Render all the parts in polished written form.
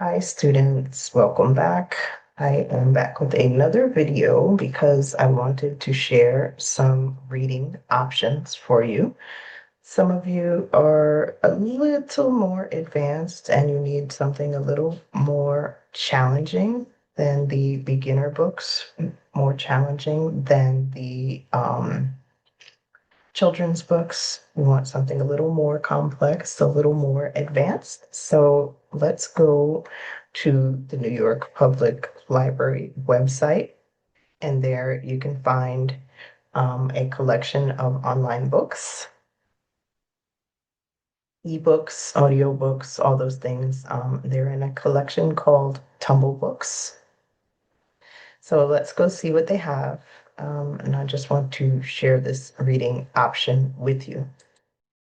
Hi students, welcome back. I am back with another video because I wanted to share some reading options for you. Some of you are a little more advanced and you need something a little more challenging than the beginner books, more challenging than the children's books. We want something a little more complex, a little more advanced. So let's go to the New York Public Library website, and there you can find a collection of online books, ebooks, audiobooks, all those things. They're in a collection called Tumble Books. So let's go see what they have. And I just want to share this reading option with you.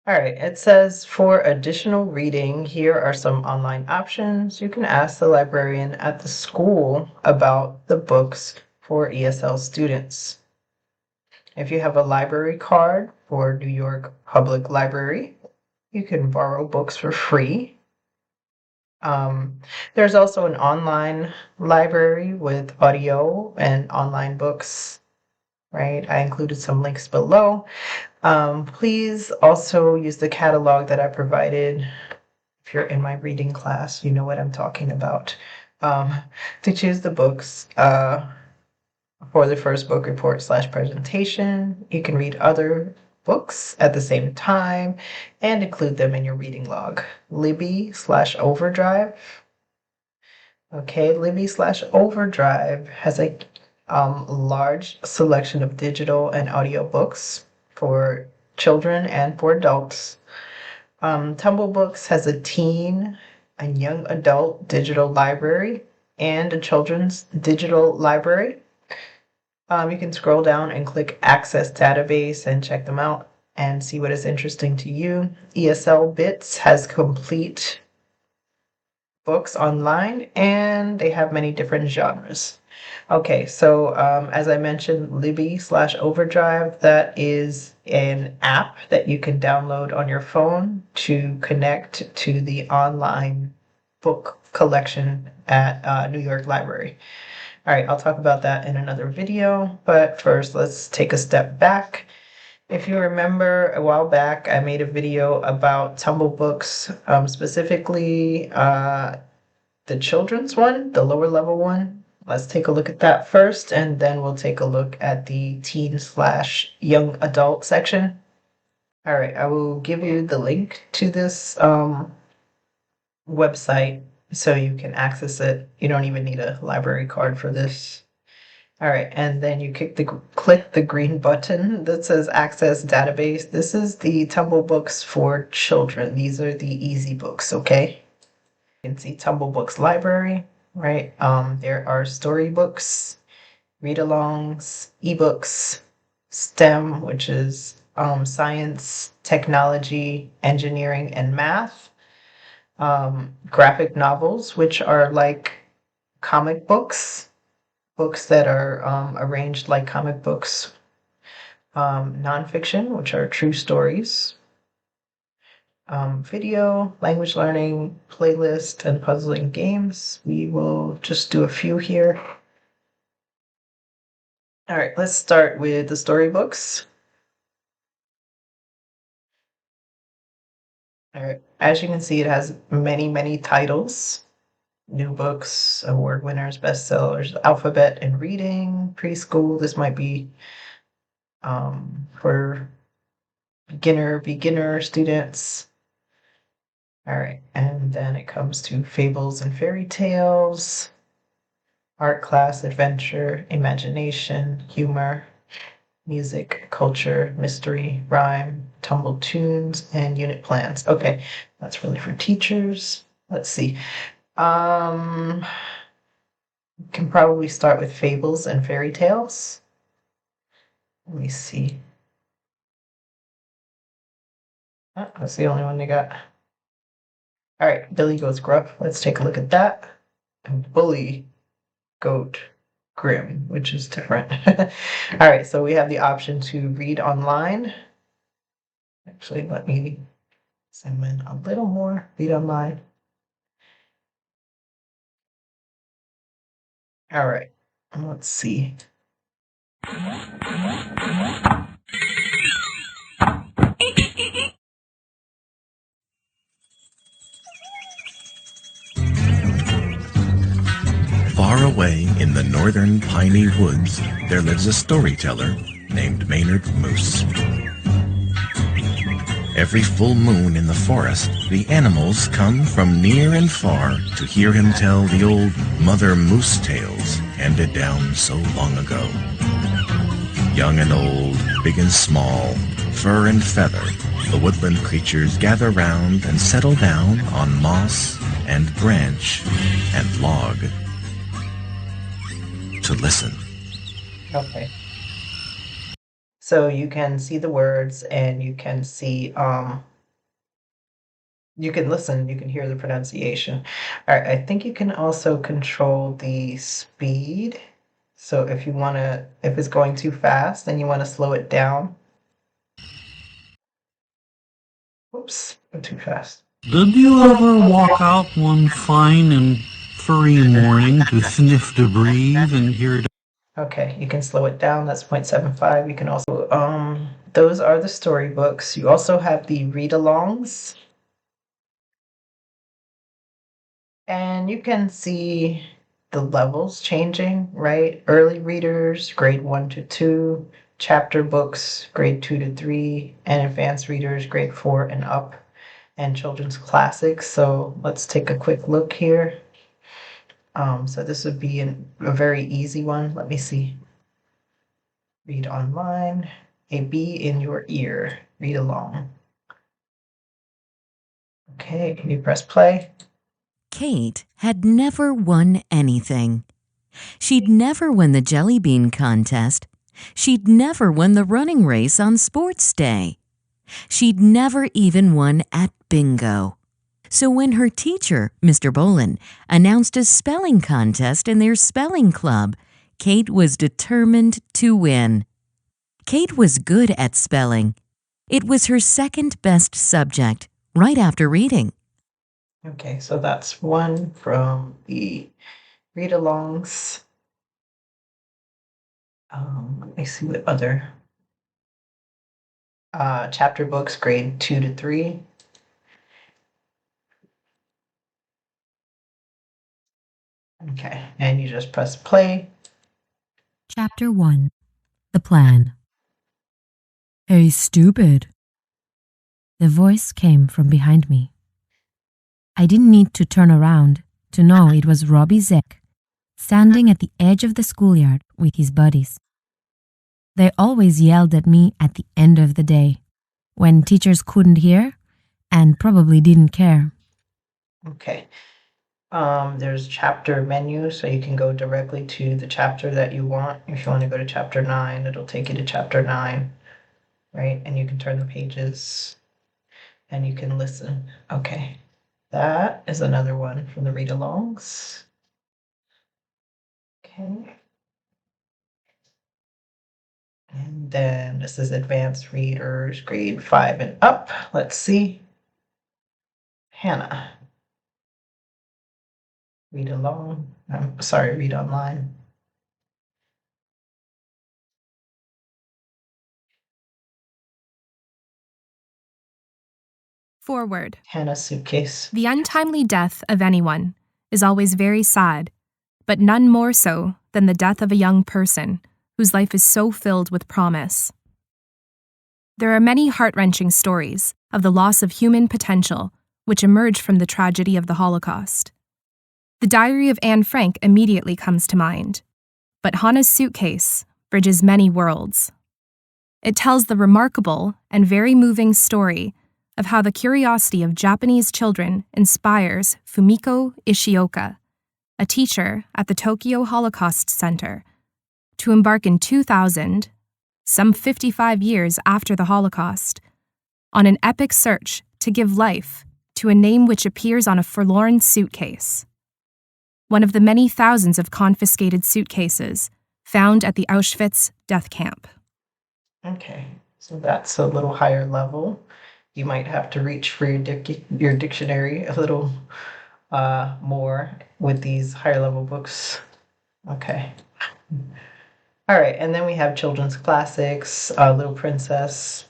All right, it says for additional reading, here are some online options. You can ask the librarian at the school about the books for ESL students. If you have a library card for New York Public Library, you can borrow books for free. There's also an online library with audio and online books, right? I included some links below. Please also use the catalog that I provided. If you're in my reading class, you know what I'm talking about. To choose the books for the first book report / presentation. You can read other books at the same time and include them in your reading log. Libby / Overdrive. Okay, Libby / Overdrive has a large selection of digital and audio books for children and for adults. Tumble Books has a teen and young adult digital library and a children's digital library. You can scroll down and click Access Database and check them out and see what is interesting to you. ESL Bits has complete books online and they have many different genres. Okay, so as I mentioned, Libby / Overdrive, that is an app that you can download on your phone to connect to the online book collection at New York Library. All right, I'll talk about that in another video, but first let's take a step back. If you remember a while back, I made a video about Tumble Books, specifically the children's one, the lower level one. Let's take a look at that first, and then we'll take a look at the teen / young adult section. All right, I will give you the link to this website so you can access it. You don't even need a library card for this. All right, and then you click the green button that says Access Database. This is the Tumble Books for children. These are the easy books, okay? You can see Tumble Books Library, right? There are storybooks, read-alongs, ebooks, STEM, which is science, technology, engineering, and math. Graphic novels, which are like comic books that are arranged like comic books. Nonfiction, which are true stories. Video, language learning, playlist, and puzzling games. We will just do a few here. All right, let's start with the storybooks. All right, as you can see, it has many, many titles. New books, award winners, bestsellers, alphabet and reading, preschool. This might be for beginner students. All right, and then it comes to fables and fairy tales, art class, adventure, imagination, humor, music, culture, mystery, rhyme, tumble tunes, and unit plans. Okay, that's really for teachers. Let's see. Can probably start with fables and fairy tales. Let me see. Oh, that's the only one they got. All right, Billy Goes Gruff. Let's take a look at that. And Bully Goat Grim, which is different. All right, so we have the option to read online. Actually, let me zoom in a little more. Read online. All right. Let's see. Far away in the northern piney woods, there lives a storyteller named Maynard Moose. Every full moon in the forest, the animals come from near and far to hear him tell the old Mother Moose tales handed down so long ago. Young and old, big and small, fur and feather, the woodland creatures gather round and settle down on moss and branch and log to listen. Okay. So you can see the words and you can see you can listen, you can hear the pronunciation. All right, I think you can also control the speed. So if it's going too fast and you want to slow it down. Oops, I'm too fast. Did you ever walk out one fine and furry morning to sniff the breeze and hear Okay, you can slow it down. That's 0.75. You can also those are the storybooks. You also have the read-alongs. And you can see the levels changing, right? Early readers, grade 1 to 2, chapter books, grade 2 to 3, and advanced readers, grade 4 and up, and children's classics. So let's take a quick look here. So this would be a very easy one. Let me see. Read online, a bee in your ear, read along. Okay, can you press play? Kate had never won anything. She'd never won the jelly bean contest. She'd never won the running race on sports day. She'd never even won at bingo. So when her teacher, Mr. Bolin, announced a spelling contest in their spelling club, Kate was determined to win. Kate was good at spelling. It was her second best subject, right after reading. Okay, so that's one from the read-alongs. Let me see what other chapter books, grade 2 to 3. Okay, and you just press play. Chapter 1. The Plan. Hey, stupid. The voice came from behind me. I didn't need to turn around to know it was Robbie Zeck, standing at the edge of the schoolyard with his buddies. They always yelled at me at the end of the day, when teachers couldn't hear and probably didn't care. Okay. There's chapter menu, so you can go directly to the chapter that you want. If you want to go to chapter 9, it'll take you to chapter 9, right? And you can turn the pages and you can listen. Okay. That is another one from the read-alongs. Okay. And then this is advanced readers, grade 5 and up. Let's see. Hannah. Read along. I'm sorry, read online. Forward. Hannah's suitcase. The untimely death of anyone is always very sad, but none more so than the death of a young person whose life is so filled with promise. There are many heart-wrenching stories of the loss of human potential which emerge from the tragedy of the Holocaust. The Diary of Anne Frank immediately comes to mind, but Hannah's suitcase bridges many worlds. It tells the remarkable and very moving story of how the curiosity of Japanese children inspires Fumiko Ishioka, a teacher at the Tokyo Holocaust Center, to embark in 2000, some 55 years after the Holocaust, on an epic search to give life to a name which appears on a forlorn suitcase, one of the many thousands of confiscated suitcases found at the Auschwitz death camp. Okay, so that's a little higher level. You might have to reach for your dictionary a little more with these higher level books. Okay. All right, and then we have children's classics, Little Princess,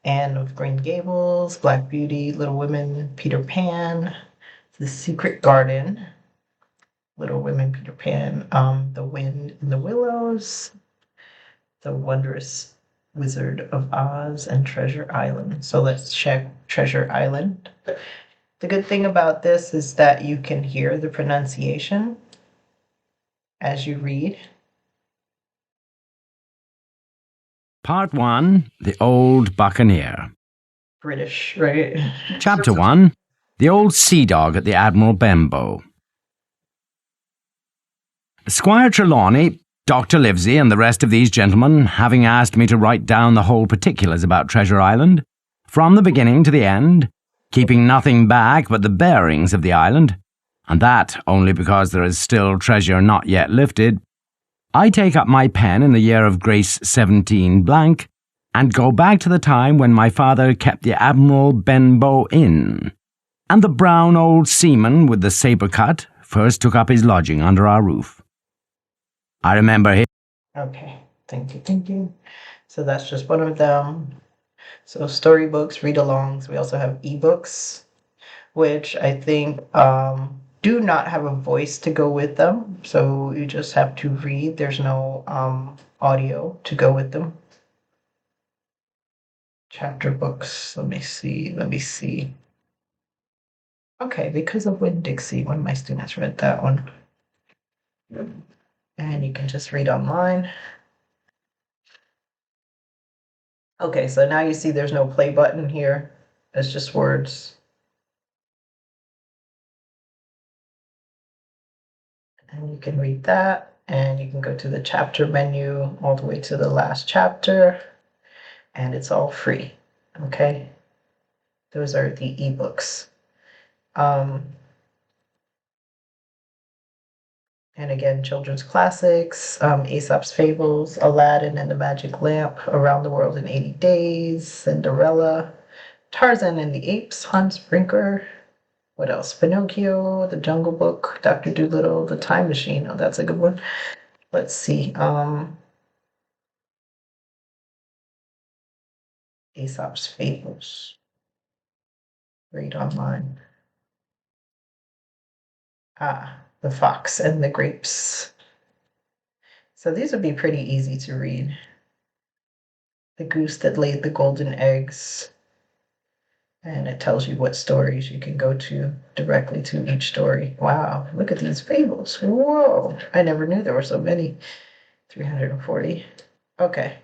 Anne of Green Gables, Black Beauty, Little Women, Peter Pan, The Secret Garden, Little Women, Peter Pan, The Wind in the Willows, The Wondrous Wizard of Oz, and Treasure Island. So let's check Treasure Island. The good thing about this is that you can hear the pronunciation as you read. Part 1, The Old Buccaneer. British, right? Chapter 1, The Old Sea Dog at the Admiral Benbow. Squire Trelawney, Dr. Livesey, and the rest of these gentlemen, having asked me to write down the whole particulars about Treasure Island, from the beginning to the end, keeping nothing back but the bearings of the island, and that only because there is still treasure not yet lifted, I take up my pen in the year of grace 17 blank, and go back to the time when my father kept the Admiral Benbow Inn, and the brown old seaman with the sabre cut first took up his lodging under our roof. I remember him. Okay, thank you. So that's just one of them. So storybooks, read-alongs. We also have ebooks, which I think do not have a voice to go with them. So you just have to read. There's no audio to go with them. Chapter books. Let me see. Okay, Because of Winn-Dixie. One of my students read that one. And you can just read online. Okay, so now you see there's no play button here. It's just words. And you can read that, and you can go to the chapter menu all the way to the last chapter, and it's all free. Okay, those are the ebooks. And again, children's classics, Aesop's Fables, Aladdin and the Magic Lamp, Around the World in 80 Days, Cinderella, Tarzan and the Apes, Hans Brinker. What else? Pinocchio, The Jungle Book, Dr. Dolittle, The Time Machine. Oh, that's a good one. Let's see. Aesop's Fables. Read online. The Fox and the Grapes. So these would be pretty easy to read. The Goose That Laid the Golden Eggs. And it tells you what stories you can go to directly to each story. Wow, look at these fables. Whoa, I never knew there were so many. 340. Okay,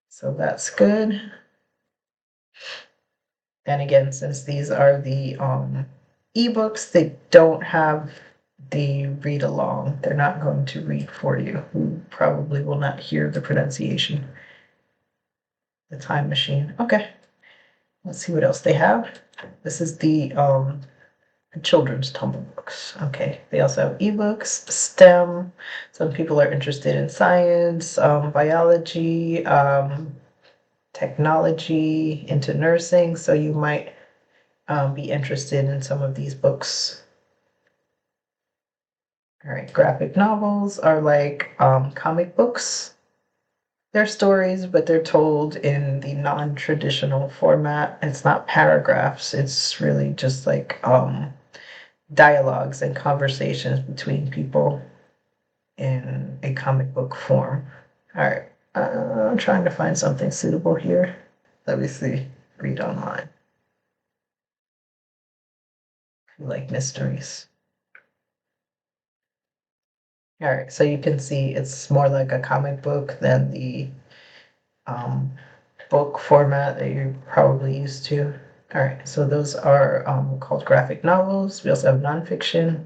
so that's good. And again, since these are the ebooks, they don't have the read along. They're not going to read for you. You probably will not hear the pronunciation. The Time Machine. Okay. Let's see what else they have. This is the children's Tumble books. Okay. They also have ebooks, STEM. Some people are interested in science, biology, technology, into nursing. So you might be interested in some of these books. All right. Graphic novels are like comic books. They're stories, but they're told in the non-traditional format. It's not paragraphs. It's really just like dialogues and conversations between people in a comic book form. All right, I'm trying to find something suitable here. Let me see. Read online. You like mysteries. All right, so you can see it's more like a comic book than the book format that you're probably used to. All right, so those are called graphic novels. We also have nonfiction.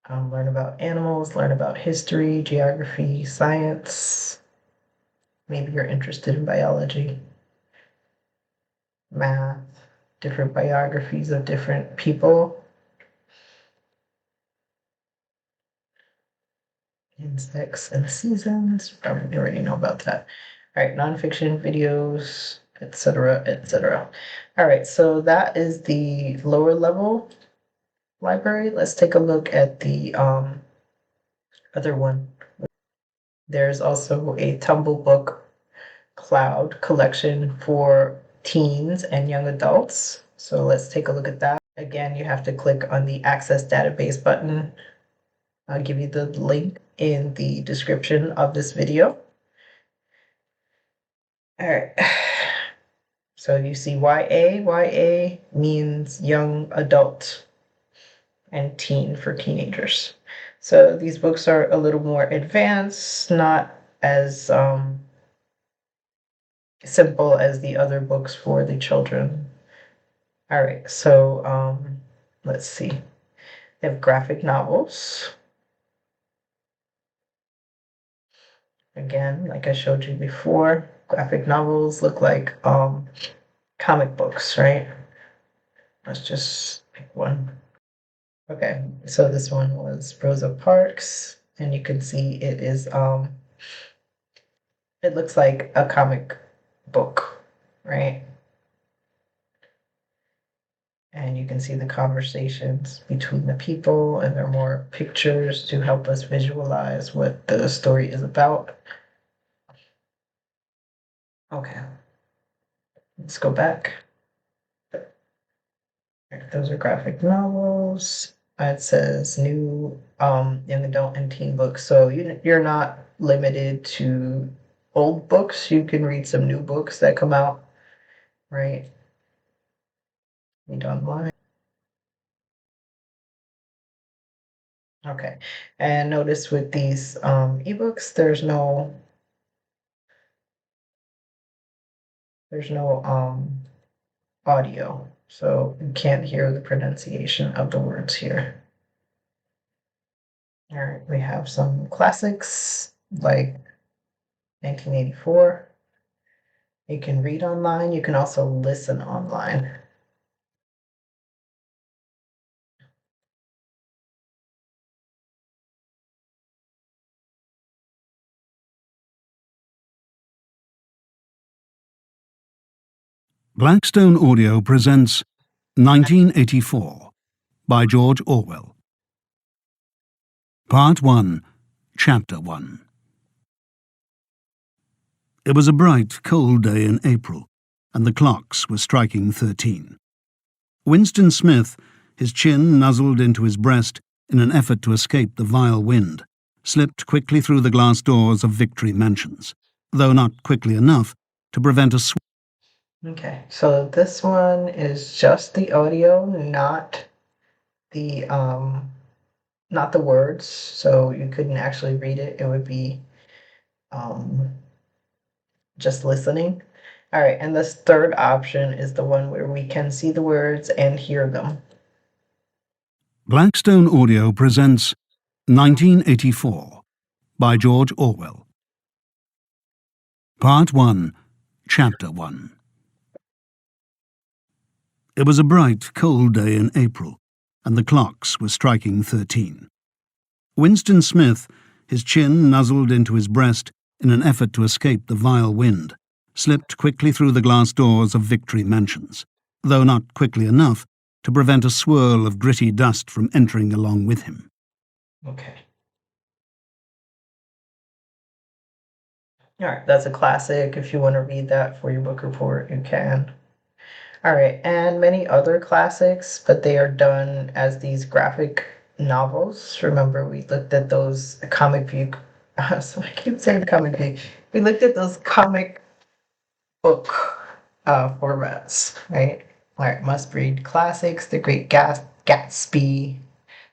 Learn about animals, learn about history, geography, science. Maybe you're interested in biology, math, different biographies of different people. Insects and seasons. Probably already know about that. All right, nonfiction videos, etc., etc. All right, so that is the lower level library. Let's take a look at the other one. There's also a Tumble book cloud collection for teens and young adults. So let's take a look at that. Again, you have to click on the Access Database button. I'll give you the link in the description of this video. All right. So you see YA. YA means young adult and teen for teenagers. So these books are a little more advanced, not as simple as the other books for the children. All right, so let's see. They have graphic novels. Again, like I showed you before, graphic novels look like comic books, right? Let's just pick one. Okay, so this one was Rosa Parks, and you can see it is it looks like a comic book, right? And you can see the conversations between the people, and there are more pictures to help us visualize what the story is about. Okay, let's go back. Those are graphic novels. It says new young adult and teen books. So you're not limited to old books. You can read some new books that come out, right? Read online. Okay. And notice with these ebooks, there's no audio. So you can't hear the pronunciation of the words here. All right, we have some classics like 1984. You can read online. You can also listen online. Blackstone Audio presents 1984 by George Orwell. Part 1, Chapter 1. It was a bright, cold day in April, and the clocks were striking 13. Winston Smith, his chin nuzzled into his breast in an effort to escape the vile wind, slipped quickly through the glass doors of Victory Mansions, though not quickly enough to prevent a Okay, so this one is just the audio, not the words. So you couldn't actually read it. It would be just listening. All right, and this third option is the one where we can see the words and hear them. Blackstone Audio presents 1984 by George Orwell. Part 1, Chapter 1. It was a bright, cold day in April, and the clocks were striking 13. Winston Smith, his chin nuzzled into his breast in an effort to escape the vile wind, slipped quickly through the glass doors of Victory Mansions, though not quickly enough to prevent a swirl of gritty dust from entering along with him. Okay. All right, that's a classic. If you want to read that for your book report, you can. All right, and many other classics, but they are done as these graphic novels. Remember, we looked at those comic book. So I keep saying comic book. We looked at those comic book formats, right? All right, must read classics: The Great Gatsby,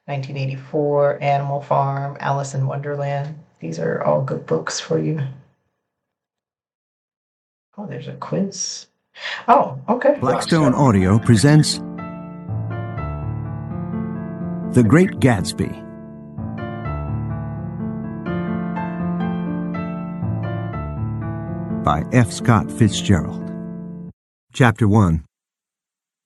1984, Animal Farm, Alice in Wonderland. These are all good books for you. Oh, there's a quiz. Oh, okay. Blackstone Audio presents The Great Gatsby. By F. Scott Fitzgerald. Chapter 1.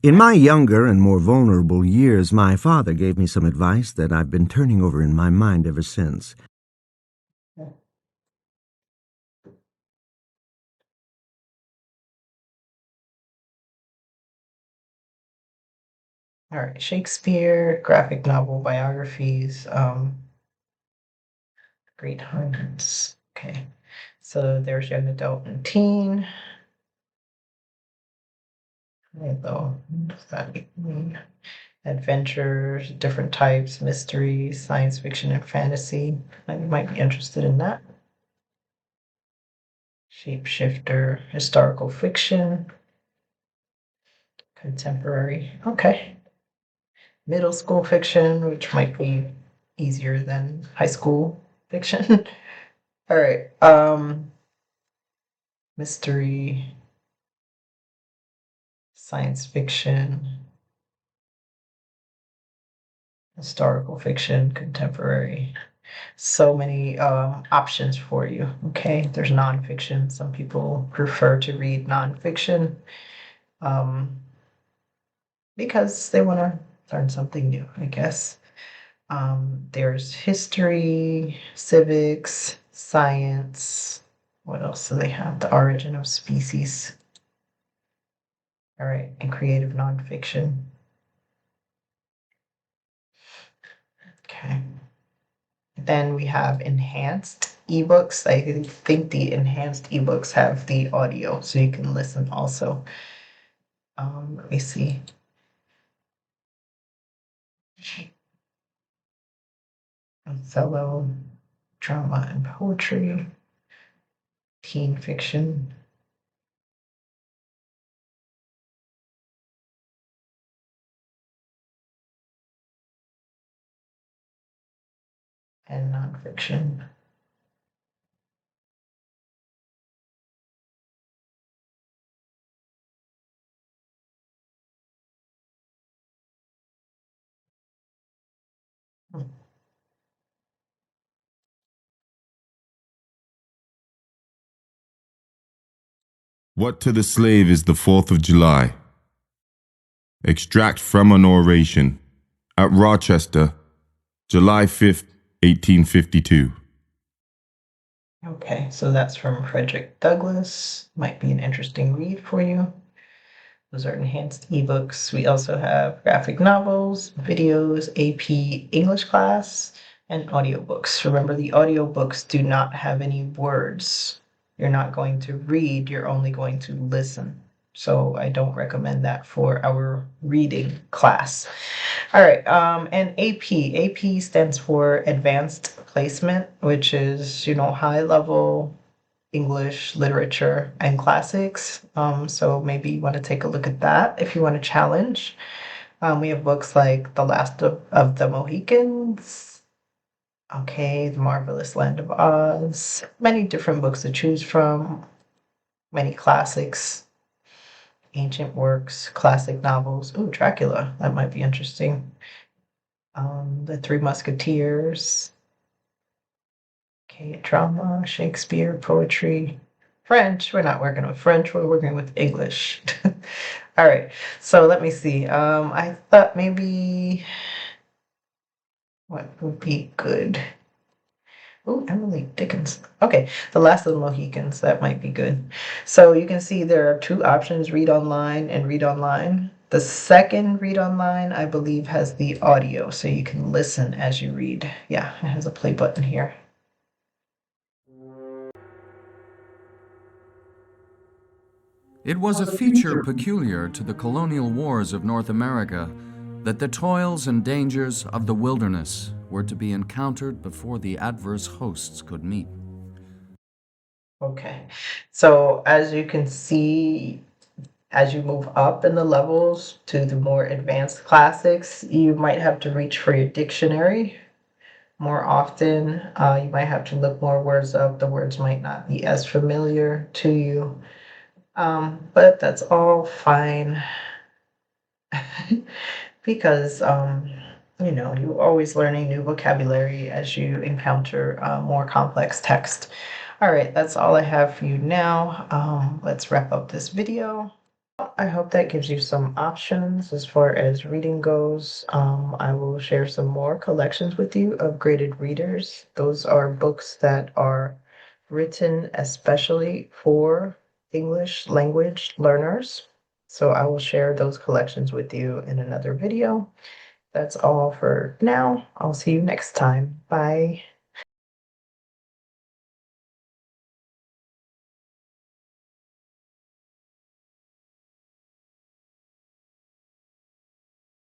In my younger and more vulnerable years, my father gave me some advice that I've been turning over in my mind ever since. All right, Shakespeare, graphic novel biographies. Great Hundreds. Okay. So there's young adult and teen. Though, adventures, different types, mystery, science fiction, and fantasy. You might be interested in that. Shapeshifter, historical fiction, contemporary. Okay. Middle school fiction, which might be easier than high school fiction. All right. Mystery, science fiction, historical fiction, contemporary. So many options for you. Okay, there's nonfiction. Some people prefer to read nonfiction because they want to learn something new, I guess. There's history, civics, science. What else do they have? The origin of species. All right, and creative nonfiction. Okay. Then we have enhanced ebooks. I think the enhanced ebooks have the audio, so you can listen also. Let me see. Othello, drama and poetry, teen fiction, and nonfiction. What to the slave is the 4th of July? Extract from an oration at Rochester, July 5th, 1852. Okay, so that's from Frederick Douglass. Might be an interesting read for you. Those are enhanced ebooks. We also have graphic novels, videos, AP English class, and audiobooks. Remember, the audiobooks do not have any words. You're not going to read, you're only going to listen. So I don't recommend that for our reading class. All right, and AP. AP stands for Advanced Placement, which is, high level English literature and classics. So maybe you want to take a look at that if you want to challenge. We have books like The Last of the Mohicans, okay, The Marvelous Land of Oz, many different books to choose from, many classics, ancient works, classic novels. Ooh, Dracula, that might be interesting. The Three Musketeers, okay, drama, Shakespeare, poetry, French. We're not working with French, we're working with English. All right, so let me see. I thought maybe what would be good? Oh, Emily Dickinson. Okay, The Last of the Mohicans. That might be good. So you can see there are two options, read online and read online. The second read online, I believe, has the audio, so you can listen as you read. Yeah, it has a play button here. It was a feature peculiar to the colonial wars of North America that the toils and dangers of the wilderness were to be encountered before the adverse hosts could meet. Okay, so as you can see, as you move up in the levels to the more advanced classics, you might have to reach for your dictionary more often. You might have to look more words up. The words might not be as familiar to you. But that's all fine because, you're always learning new vocabulary as you encounter more complex text. All right, that's all I have for you now. Let's wrap up this video. I hope that gives you some options as far as reading goes. I will share some more collections with you of graded readers. Those are books that are written especially for English language learners. So I will share those collections with you in another video. That's all for now. I'll see you next time. Bye.